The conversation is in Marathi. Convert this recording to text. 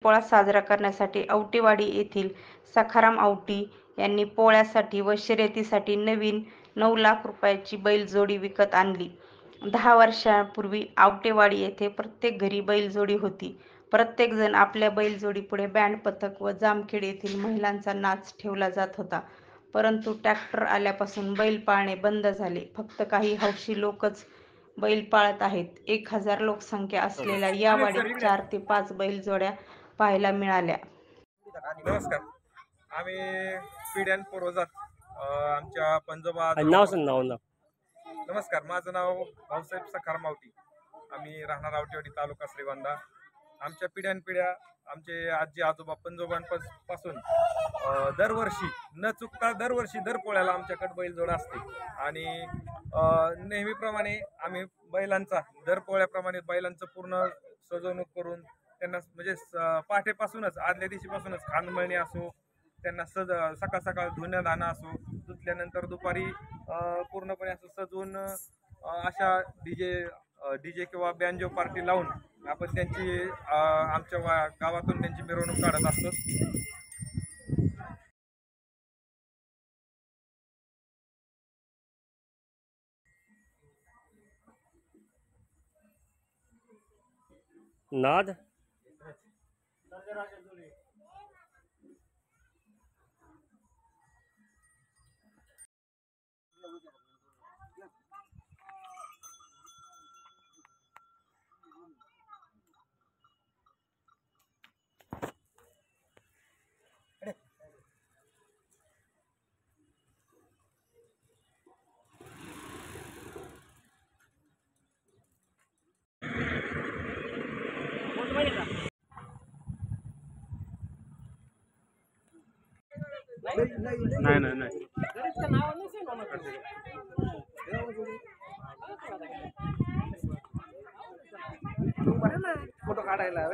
बैलपोळा साजरा करण्यासाठी आवटेवाडी येथील सखाराम आवटी यांनी पोळ्यासाठी व शर्यतीसाठी नवीन 9 लाख रुपयाची बैलजोडी विकत आणली. 10 वर्षांपूर्वी आवटेवाडी येथे प्रत्येक घरी बैलजोडी होती. प्रत्येक जण आपल्या बैलजोडीपुढे बँड पथक व जामखेड येथील महिलांचा नाच ठेवला जात होता. परंतु ट्रॅक्टर आल्यापासून बैल पाळणे बंद झाले. फक्त काही हौशी लोकच बैल पाळत आहेत. 1000 लोकसंख्या असलेल्या या वाडीत 4 ते 5 बैलजोड्या पाहायला मिळाल्या. नमस्कार. आम्ही पिढ्यानपूर्वजात आमच्या पंजोबा नमस्कार. माझं नाव भाऊसाहेब सखाराम आवटी. आम्ही राहणार आवटेवाडी, तालुका श्रीगोंदा. आमच्या पिढ्यानपिढ्या आमचे आजी आजोबा पंजोबांपासून दरवर्षी न चुकता दर पोळ्याला आमच्याकडे बैलजोड असते. आणि नेहमीप्रमाणे आम्ही बैलांचा दर पोळ्याप्रमाणे बैलांचं पूर्ण सजवणूक करून त्यांना म्हणजे पहाटेपासूनच आदल्या दिवशीपासूनच खांदमळणी असो, त्यांना सकाळ सकाळ धुण्यादाणा असो, धुतल्यानंतर दुपारी पूर्णपणे असं सजवून अशा डीजे किंवा बँजो पार्टी लावून आपण त्यांची आमच्या गावातून त्यांची मिरवणूक काढत असतो. नाद नाही फोटो काढायला